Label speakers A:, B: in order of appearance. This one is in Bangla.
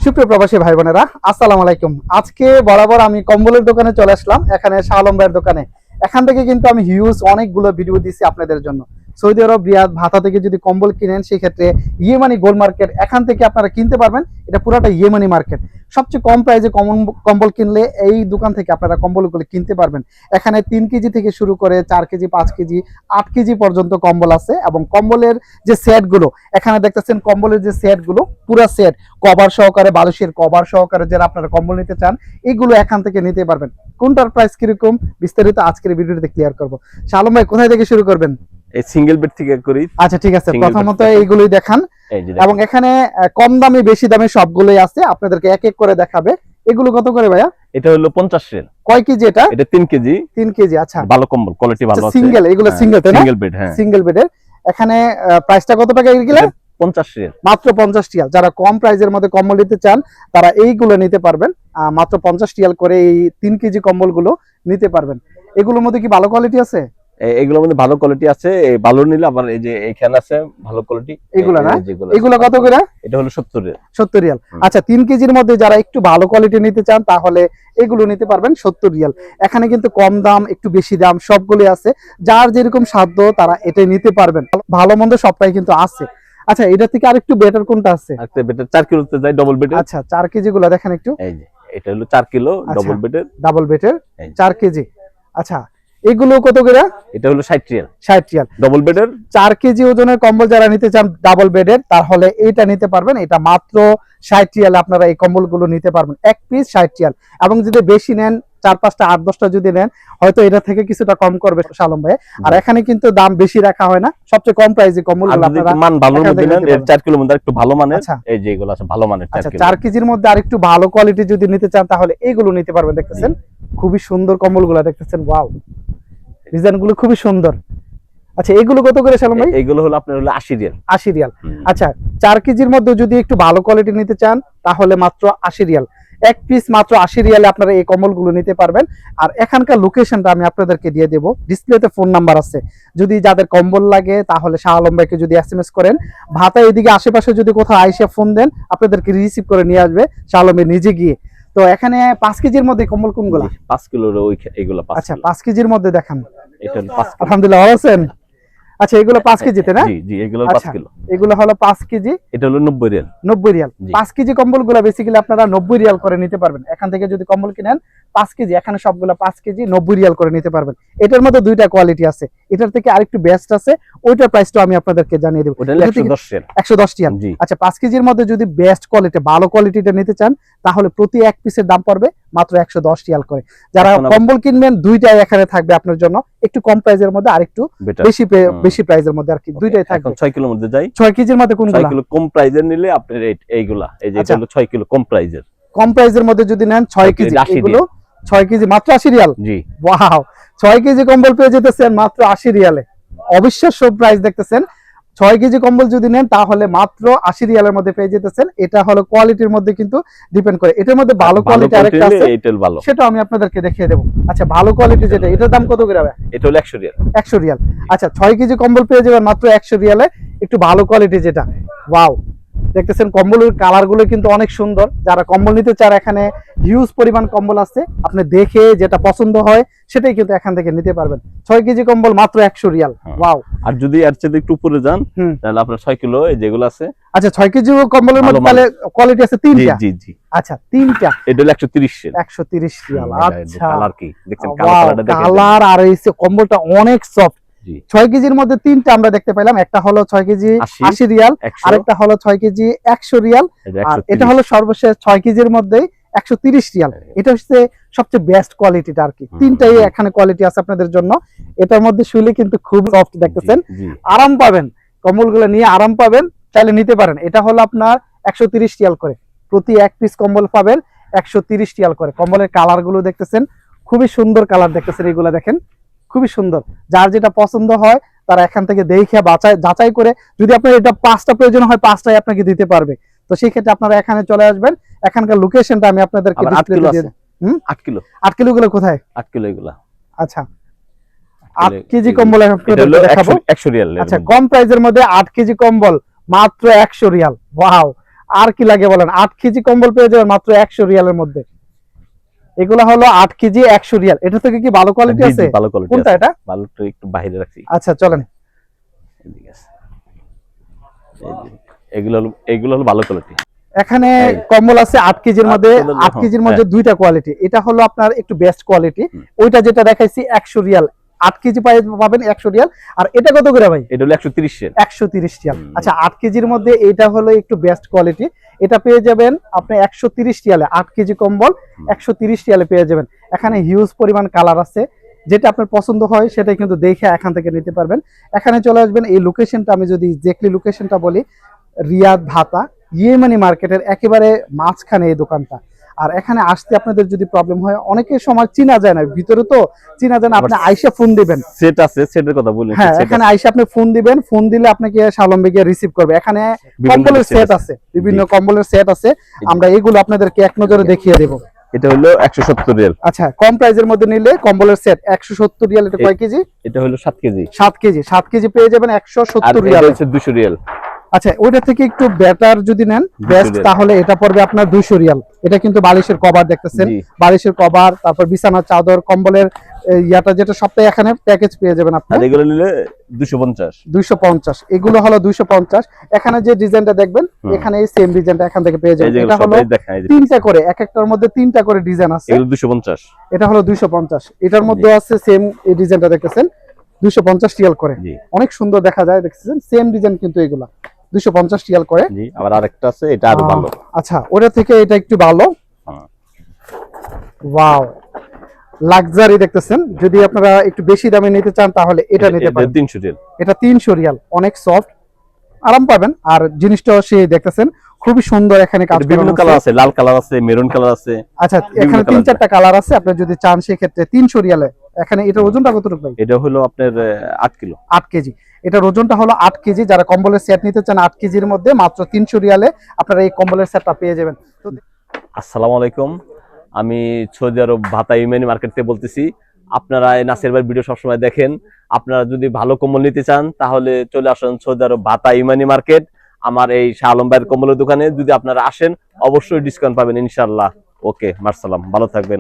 A: সুপ্রিয় প্রবাসী ভাই বোনেরা, আসসালামু আলাইকুম। আজকে বরাবর আমি কম্বলের দোকানে চলে আসলাম, এখানে শাহ আলম ভাইয়ের দোকানে। এখান থেকে কিন্তু আমি হিউজ অনেকগুলো ভিডিও দিচ্ছি আপনাদের জন্য। সৌদি আরব রিয়াদ ভাতা থেকে যদি কম্বল কিনেন, সেক্ষেত্রে ইয়েমানি গোল্ড মার্কেট এখান থেকে আপনারা কিনতে পারবেন। এটা পুরাটা ইয়েমানি মার্কেট। সবচেয়ে কম প্রাইসে কম্বল কিনলে এই দোকান থেকে আপনারা কম্বলগুলো কিনতে পারবেন। এখানে 3 কেজি থেকে শুরু করে 4 কেজি, 5 কেজি, 8 কেজি পর্যন্ত কম্বল আছে। এবং কম্বলের যে সেটগুলো এখানে দেখতেছেন, কম্বলের যে সেটগুলো পুরো সেট কভার সহকারে, বালিশের কভার সহকারে যারা আপনারা কম্বল নিতে চান, এগুলো এখান থেকে নিতে পারবেন। কোনটার প্রাইস কিরকম বিস্তারিত আজকের ভিডিওতে ক্লিয়ার করব। শালম ভাই, কোথায় থেকে শুরু করবেন?
B: এই সিঙ্গেল বেড থেকে করি।
A: আচ্ছা, ঠিক আছে। প্রথমত এইগুলোই দেখান। এবং এখানে কম দামে বেশি দামে সবগুলোই আছে, আপনাদেরকে এক এক করে দেখাবে। এগুলো কত করে ভাইয়া?
B: এটা হলো 50 এর।
A: কয় কেজি এটা?
B: এটা 3 কেজি।
A: 3 কেজি। আচ্ছা,
B: ভালো কম্বল, কোয়ালিটি ভালো আছে।
A: সিঙ্গেল, এগুলো সিঙ্গেল তাই না?
B: সিঙ্গেল বেড, হ্যাঁ।
A: সিঙ্গেল বেডের এখানে প্রাইসটা কত টাকা এগুলো?
B: 50 এর,
A: মাত্র 50 রিয়াল। যারা কম প্রাইসের মধ্যে কম্বল নিতে চান তারা এইগুলো নিতে পারবেন। মাত্র 50 রিয়াল করে এই 3 কেজি কম্বলগুলো নিতে পারবেন। এগুলোর মধ্যে কি ভালো কোয়ালিটি আছে?
B: এগুলোর মধ্যে ভালো কোয়ালিটি আছে। এই ভালো নিলে আবার এই যে এখানে আছে ভালো কোয়ালিটি।
A: এগুলো না? এগুলো কত করে?
B: এটা হলো 70 এর।
A: 70 রিয়াল। আচ্ছা, 3 কেজির মধ্যে যারা একটু ভালো কোয়ালিটি নিতে চান তাহলে এগুলো নিতে পারবেন 70 রিয়াল। এখানে কিন্তু কম দাম, একটু বেশি দাম সবগুলোই আছে। যার যেরকম সাধ্য তারা এটাই নিতে পারবেন। ভালো মন্দ সবটাই কিন্তু আছে। আচ্ছা, এটা থেকে আরেকটু বেটার কোনটা আছে?
B: আরেকটা বেটার 4 কিলোতে যায়, ডাবল বেডের।
A: আচ্ছা, 4 কেজি গুলো দেখেন একটু।
B: এই যে এটা হলো 4 কিলো ডাবল বেডের।
A: ডাবল বেডের 4 কেজি। আচ্ছা, এগুলো কত করে?
B: এটা হলো 60 রিয়াল।
A: 60 রিয়াল
B: ডাবল বেডের
A: 4 কেজি ওজনের কম্বল যারা নিতে চান ডাবল বেডের, তাহলে এইটা নিতে পারবেন। এটা মাত্র 60 রিয়াল আপনারা এই কম্বলগুলো নিতে পারবেন। এক পিস 60 রিয়াল। এবং যদি বেশি নেন, 4-5টা 8-10টা যদি নেন, হয়তো এটা থেকে কিছুটা কম করবে শালম ভাই। আর এখানে কিন্তু দাম বেশি রাখা হয় না, সবচেয়ে কম প্রাইসে কম্বলগুলো আপনারা
B: মান ভালো মধ্যে নেন। এর 4 কিলোর মধ্যে একটু ভালো মানের। এই যে এগুলো আছে ভালো মানের 4 কিলো।
A: 4 কেজির মধ্যে আরেকটু ভালো কোয়ালিটি যদি নিতে চান তাহলে এইগুলো নিতে পারবেন। দেখতেছেন খুবই সুন্দর কম্বলগুলো, দেখতেছেন ওয়াও, ডিজাইনগুলো খুবই সুন্দর। আচ্ছা, এগুলো কত করে শালম ভাই?
B: এগুলো হলো আপনার হলো 80 রিয়াল।
A: 80 রিয়াল। আচ্ছা, 4 কেজির মধ্যে যদি একটু ভালো কোয়ালিটি নিতে চান তাহলে মাত্র 80 রিয়াল। এক পিস মাত্র 80 রিয়ালে আপনারা এই কম্বলগুলো নিতে পারবেন। আর এখানকার লোকেশনটা আমি আপনাদেরকে দিয়ে দেব, ডিসপ্লেতে ফোন নাম্বার আছে। যদি যাদের কম্বল লাগে তাহলে শাহ আলম ভাইকে যদি এসএমএস করেন, ভাতা এদিকে আশেপাশে যদি কোথাও আইসা ফোন দেন, আপনাদেরকে রিসিভ করে নিয়ে আসবে শাহ আলম ভাই নিজে গিয়ে। তো এখানে 5 কেজির মধ্যে কম্বল কোনগুলো?
B: 5 কিলোর এগুলো 5।
A: আচ্ছা, 5 কেজির মধ্যে দেখান।
B: এটা 5।
A: আলহামদুলিল্লাহ, ভালো আছেন? আচ্ছা, এগুলো 5 কেজিতে না?
B: জি জি, এগুলো 5 কিলো।
A: এগুলো হলো 5 কেজি।
B: এটা হলো 90 রিয়াল।
A: 90 রিয়াল। 5 কেজি কম্বলগুলো বেসিক্যালি আপনারা 90 রিয়াল করে নিতে পারবেন। এখান থেকে যদি কম্বল কিনেন 5 কেজি, এখানে সবগুলো 5 কেজি 90 রিয়াল করে নিতে পারবেন। এটার মধ্যে দুইটা কোয়ালিটি আছে, এটার থেকে আরেকটু বেস্ট আছে, ওইটার প্রাইসটা আমি আপনাদেরকে জানিয়ে দেব।
B: ওটা 110 রিয়াল।
A: 110 রিয়াল। আচ্ছা, 5 কেজির মধ্যে যদি বেস্ট কোয়ালিটি, ভালো কোয়ালিটিটা নিতে চান তাহলে প্রতি এক পিসের দাম পড়বে মাত্র 110 রিয়াল করে। যারা কম্বল কিনবেন দুইটাই এখানে থাকবে আপনার জন্য, একটু কম প্রাইসের মধ্যে আরেকটু বেশি প্রাইসের মধ্যে, আর কি দুইটাই থাকবে।
B: এখন 6 কিলোর মধ্যে যাই।
A: 6 কেজির মধ্যে কোনগুলো?
B: 6 কিলো কম প্রাইজের নিলে আপনার এইগুলা, এই যে এটা হলো 6 কিলো কম প্রাইজের।
A: কম প্রাইসের মধ্যে যদি নেন 6 কেজি, এগুলো 6 কেজি মাত্র 80 রিয়াল।
B: জি,
A: ওয়াও, 6 কেজি কম্বল পেয়ে যেতেছেন মাত্র 80 রিয়ালে। অবিশ্বাস্য প্রাইস, দেখতেছেন 6 কেজি কম্বল যদি নেন তাহলে মাত্র 80 রিয়ালের মধ্যে পেয়ে যেতেছেন। এটা হলো কোয়ালিটির মধ্যে কিন্তু ডিপেন্ড করে। এটার মধ্যে ভালো কোয়ালিটি আরেকটা আছে, সেটা আমি আপনাদেরকে দেখিয়ে দেব। আচ্ছা, ভালো কোয়ালিটি যেটা, এটার দাম কত করে হবে?
B: এটা হলো 100 রিয়াল।
A: 100 রিয়াল। আচ্ছা, 6 কেজি কম্বল পেয়ে যাবেন মাত্র 100 রিয়ালে, একটু ভালো কোয়ালিটি যেটা। ওয়াও, দেখতেছেন কম্বলের কালার গুলো কিন্তু অনেক সুন্দর। যারা কম্বল নিতে চান এখানে হিউজ পরিমাণ কম্বল আছে, আপনি দেখে যেটা পছন্দ হয় সেটাই কিন্তু এখান থেকে নিতে পারবেন। 6 কেজি কম্বল মাত্র 100 রিয়াল। ওয়াও।
B: আর যদি এর চেয়ে একটু উপরে যান তাহলে আপনার 6 কিলো এই যেগুলো আছে।
A: আচ্ছা, 6 কেজি কম্বলের মধ্যে তাহলে কোয়ালিটি আছে 3টা।
B: জি জি।
A: আচ্ছা, 3টা।
B: এটা হলো 130 রিয়াল।
A: 130 রিয়াল। আচ্ছা,
B: কালার কি দেখেন?
A: কালারটা দেখেন, কালার আর এই কম্বলটা অনেক সফট। 6 কেজির মধ্যে 3টা আমরা দেখতে পেলাম। একটা হলো 6 কেজি 80 রিয়াল, আরেকটা হলো 6 কেজি 100 রিয়াল, আর এটা হলো সর্বশেষ 6 কেজির মধ্যে 130 রিয়াল। এটা হচ্ছে সবচেয়ে বেস্ট কোয়ালিটিটা, আর কি। 3টাই এখানে কোয়ালিটি আছে আপনাদের জন্য। এটার মধ্যে শুলে কিন্তু খুব সফট, দেখতেছেন আরাম পাবেন, কম্বলগুলো নিয়ে আরাম পাবেন, চাইলে নিতে পারেন। এটা হলো আপনার 130 রিয়াল করে, প্রতি এক পিস কম্বল পাবেন 130 রিয়াল করে। কম্বলের কালার গুলো দেখতেছেন খুবই সুন্দর কালার, দেখতেছেন এগুলো দেখেন খুবই সুন্দর। যার যেটা পছন্দ হয় তারা এখান থেকে দেখে যাচাই করে, যদি আপনার এটা 5টা প্রয়োজন হয় 5টাই আপনাকে দিতে পারবে। তো সেই ক্ষেত্রে আপনারা এখানে চলে আসবেন। এখানকার লোকেশনটা আমি আপনাদেরকে ডিসপ্লেতে দিয়ে দেব। 8 কিলো। 8 কিলো গুলো কোথায়?
B: 8 কিলো এগুলা।
A: আচ্ছা, 8 কেজি কম্বল আপনাদেরকে দেখাবো
B: 100 রিয়াল।
A: আচ্ছা, কম প্রাইসের মধ্যে 8 কেজি কম্বল মাত্র 100 রিয়াল। ওয়াও, আর কি লাগে বলেন, 8 কেজি কম্বল পেয়ে যাবেন মাত্র 100 রিয়ালের মধ্যে। এগুলো হলো 8 কেজি 100 রিয়াল। এটা থেকে কি ভালো কোয়ালিটি আছে?
B: ভালো কোয়ালিটি
A: কোনটা
B: আছে।
A: এটা?
B: ভালোটা একটু বাইরে রাখছি।
A: আচ্ছা চলেন,
B: এদিকে আছে। এগুলো হলো ভালো কোয়ালিটি।
A: এখানে কম্বল আছে 8 কেজির মধ্যে। 8 কেজির মধ্যে দুইটা কোয়ালিটি। এটা হলো আপনার একটু বেস্ট কোয়ালিটি, ওইটা যেটা দেখাইছি 100 রিয়াল, 8 কেজি পাবেন 100 রিয়াল। আর এটা কত করে ভাই?
B: এটা হলো 130 রিয়াল।
A: 130 রিয়াল। আচ্ছা 8 কেজির মধ্যে এটা হলো একটু বেস্ট কোয়ালিটি, এটা পেয়ে যাবেন আপনি 130 রিয়ালে। 8 কেজি কম্বল 130 রিয়ালে পেয়ে যাবেন। এখানে হিউজ পরিমাণ কালার আছে, যেটা আপনার পছন্দ হয় সেটাই কিন্তু দেখে এখান থেকে নিতে পারবেন। এখানে চলে আসবেন। এই লোকেশনটা আমি যদি এক্স্যাক্টলি লোকেশনটা বলি, রিয়াদ ভাতা ইয়েমানি মার্কেটের একেবারে মাঝখানে এই দোকানটা। আর এখানে আসতে আপনাদের যদি প্রবলেম হয়, অনেকের সময় চিনা যায় না, ভিতরে তো চিনা যায় না, আপনি আইসা ফোন দিবেন।
B: সেট আছে, সেটের কথা বলি।
A: হ্যাঁ, এখানে আইসা আপনি ফোন দিবেন, ফোন দিলে আপনাকে শালম বেগে রিসিভ করবে। এখানে কম্বলের সেট আছে, বিভিন্ন কম্বলের সেট আছে, আমরা এগুলো আপনাদেরকে এক নজরে দেখিয়ে দেব।
B: এটা হলো 170 রিয়াল।
A: আচ্ছা, কম প্রাইজের মধ্যে নিলে কম্বলের সেট 170 রিয়াল। এটা কয় কেজি?
B: এটা হলো 7 কেজি।
A: 7 কেজি, 7 কেজি পেয়ে যাবেন 170 রিয়াল।
B: আর এটা হচ্ছে 200 রিয়াল।
A: আচ্ছা, ওইটা থেকে একটু বেটার যদি নেন বেস্ট, তাহলে এটা পড়বে আপনার 200 রিয়াল। এটা কিন্তু বালিশের কভার দেখতেছেন, বালিশের কভার, তারপর বিছানার চাদর, কম্বলের ইয়াটা যেটা সবটাই এখানে প্যাকেজ পেয়ে যাবেন আপনি।
B: আর এগুলো নিলে 250।
A: 250, এগুলো হলো 250। এখানে যে ডিজাইনটা দেখবেন, এখানে এই সেম ডিজাইনটা এখান থেকে পেয়ে যাবেন। এটা হলো তিনটা করে, এক একটার মধ্যে তিনটা করে ডিজাইন আছে।
B: এগুলো 250।
A: এটা হলো 250। এটার মধ্যে আছে সেম এই ডিজাইনটা দেখতেছেন, 250 রিয়াল করে। অনেক সুন্দর দেখা যায়, দেখতেছেন সেম ডিজাইন কিন্তু এগুলা 250 রিয়াল করে।
B: জি, আবার আরেকটা আছে, এটা আরো ভালো।
A: আচ্ছা, ওটা থেকে এটা একটু ভালো। ওয়াও, লাক্সারি দেখতেছেন। যদি আপনারা একটু বেশি দামে নিতে চান তাহলে এটা নিতে পারেন।
B: 300 রিয়াল।
A: এটা 300 রিয়াল, অনেক সফট, আরাম পাবেন। আর জিনিসটাও সেই দেখতেছেন খুবই সুন্দর। এখানে কাজ
B: বিভিন্ন কালার আছে, লাল কালার আছে, মেরুন কালার আছে।
A: আচ্ছা, এখানে 3-4টা কালার আছে। আপনি যদি চান সেই ক্ষেত্রে 300 রিয়ালে। এখানে এটার ওজনটা কতটুকু ভাই?
B: এটা হলো আপনার 8 কিলো।
A: 8 কেজি। এটার ওজনটা হলো 8 কেজি। যারা কম্বলের সেট নিতে চান 8 কেজির মধ্যে মাত্র 300 রিয়ালে আপনারা এই কম্বলের সেটটা পেয়ে যাবেন।
B: আসসালামু আলাইকুম, আমি সৌদি আরব ভাতা ইউমানি মার্কেট থেকে বলতেছি। আপনারা এই নাসির ভাইয়ের ভিডিও সবসময় দেখেন। আপনারা যদি ভালো কম্বল নিতে চান তাহলে চলে আসুন সৌদি আরব ভাতা ইউমানি মার্কেট, আমার এই শাহ আলম ভাইয়ের কম্বলের দোকানে। যদি আপনারা আসেন অবশ্যই ডিসকাউন্ট পাবেন ইনশাআল্লাহ। ওকে, মারসালাম, ভালো থাকবেন।